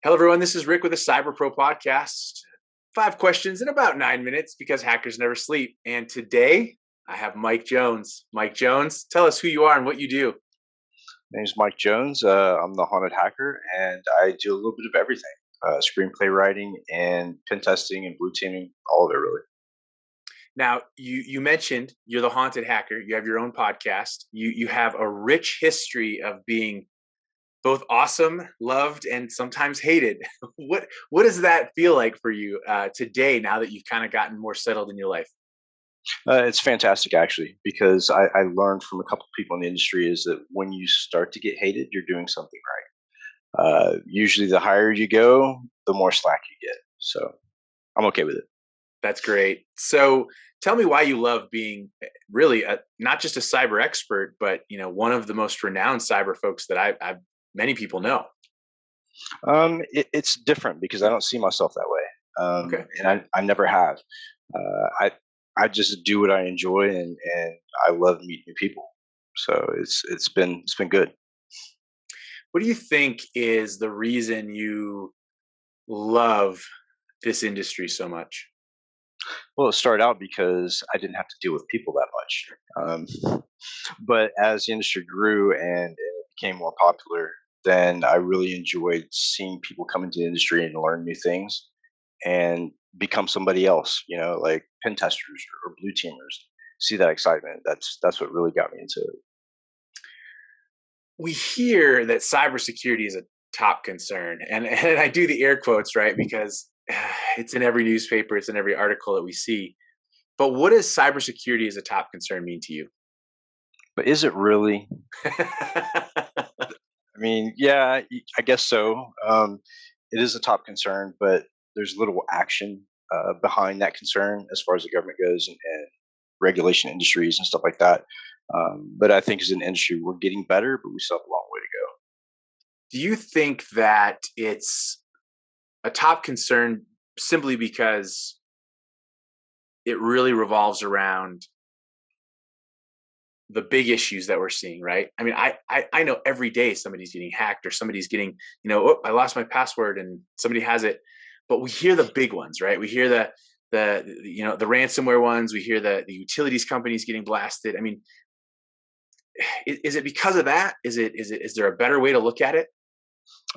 Hello, everyone. This is Rick with the Cyber Pro podcast. 5 questions in about 9 minutes because hackers never sleep. And today I have Mike Jones. Mike Jones, tell us who you are and what you do. My name's Mike Jones. I'm the Haunted Hacker, and I do a little bit of everything: screenplay writing, and pen testing, and blue teaming. All of it, really. Now, you mentioned you're the Haunted Hacker. You have your own podcast. You have a rich history of being both awesome, loved, and sometimes hated. What does that feel like for you today? Now that you've kind of gotten more settled in your life. It's fantastic, actually, because I learned from a couple of people in the industry is that when you start to get hated, you're doing something right. Usually, the higher you go, the more slack you get. So I'm okay with it. That's great. So tell me why you love being really not just a cyber expert, but one of the most renowned cyber folks that I many people know. It's different because I don't see myself that way, Okay. and I never have. I just do what I enjoy, and I love meeting new people. So it's been good. What do you think is the reason you love this industry so much? Well, it started out because I didn't have to deal with people that much. But as the industry grew and it became more popular, then I really enjoyed seeing people come into the industry and learn new things and become somebody else, like pen testers or blue teamers. See that excitement. That's what really got me into it. We hear that cybersecurity is a top concern, and I do the air quotes right because it's in every newspaper, it's in every article that we see. But what does cybersecurity as a top concern mean to you? But is it really? I mean, yeah, I guess so. It is a top concern, but there's little action behind that concern as far as the government goes and regulation industries and stuff like that. But I think as an industry, we're getting better, but we still have a long way to go. Do you think that it's a top concern simply because it really revolves around the big issues that we're seeing, right? I mean, I know every day somebody's getting hacked or somebody's getting, oh, I lost my password and somebody has it. But we hear the big ones, right? We hear the ransomware ones. We hear the utilities companies getting blasted. I mean, is it because of that? Is there a better way to look at it?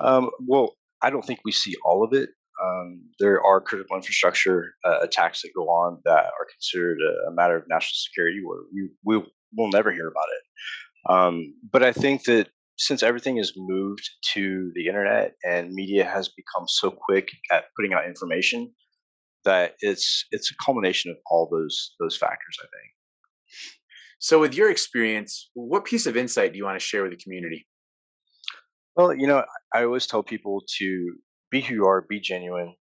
Well, I don't think we see all of it. There are critical infrastructure attacks that go on that are considered a matter of national security, where we'll never hear about it. But I think that since everything is moved to the internet and media has become so quick at putting out information, that it's a culmination of all those factors, I think. So, with your experience, what piece of insight do you want to share with the community? Well, I always tell people to be who you are, be genuine.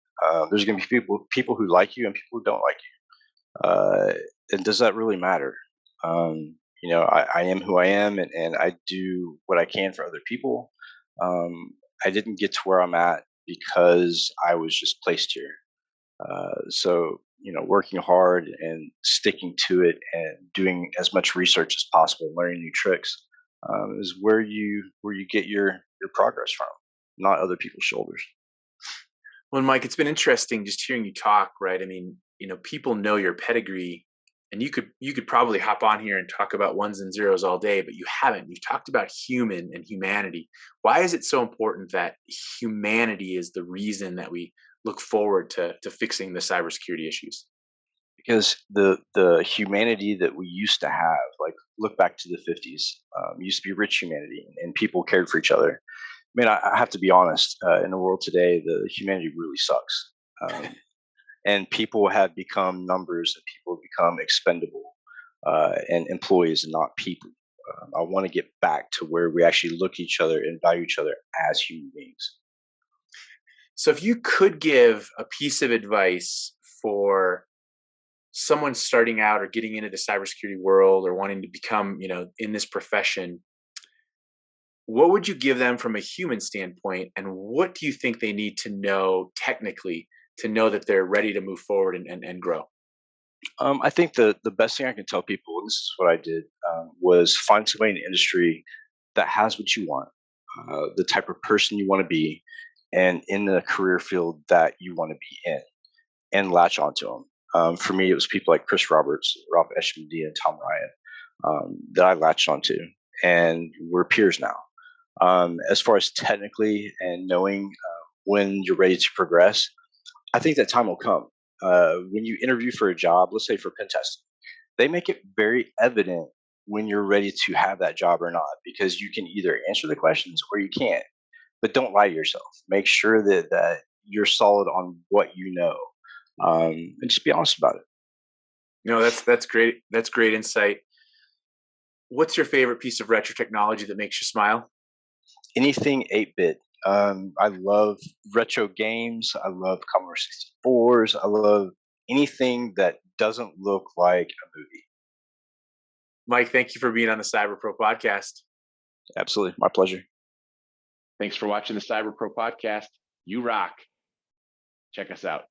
There's going to be people who like you and people who don't like you. And does that really matter? I am who I am, and I do what I can for other people. I didn't get to where I'm at because I was just placed here. So, working hard and sticking to it and doing as much research as possible, learning new tricks, is where you get your progress from, not other people's shoulders. Well, Mike, it's been interesting just hearing you talk, right? I mean, people know your pedigree, and you could probably hop on here and talk about ones and zeros all day, but you haven't. You've talked about human and humanity. Why is it so important that humanity is the reason that we look forward to fixing the cybersecurity issues? Because the humanity that we used to have, like look back to the 50s, used to be rich humanity, and people cared for each other. I mean, I have to be honest. In the world today, the humanity really sucks, and people have become numbers, and people have become expendable, and employees, and not people. I want to get back to where we actually look at each other and value each other as human beings. So, if you could give a piece of advice for someone starting out or getting into the cybersecurity world or wanting to become, in this profession, what would you give them from a human standpoint? And what do you think they need to know technically to know that they're ready to move forward and grow? I think the best thing I can tell people, and this is what I did, was find somebody in the industry that has what you want, the type of person you want to be, and in the career field that you want to be in, and latch onto them. For me, it was people like Chris Roberts, Rob Eshmd, and Tom Ryan that I latched onto, and we're peers now. As far as technically and knowing when you're ready to progress, I think that time will come. When you interview for a job, let's say for pen testing, they make it very evident when you're ready to have that job or not, because you can either answer the questions or you can't. But don't lie to yourself. Make sure that you're solid on what you know, and just be honest about it. No, that's great. That's great insight. What's your favorite piece of retro technology that makes you smile? Anything 8-bit. I love retro games. I love Commodore 64s. I love anything that doesn't look like a movie. Mike, thank you for being on the Cyber Pro podcast. Absolutely. My pleasure. Thanks for watching the Cyber Pro podcast. You rock. Check us out.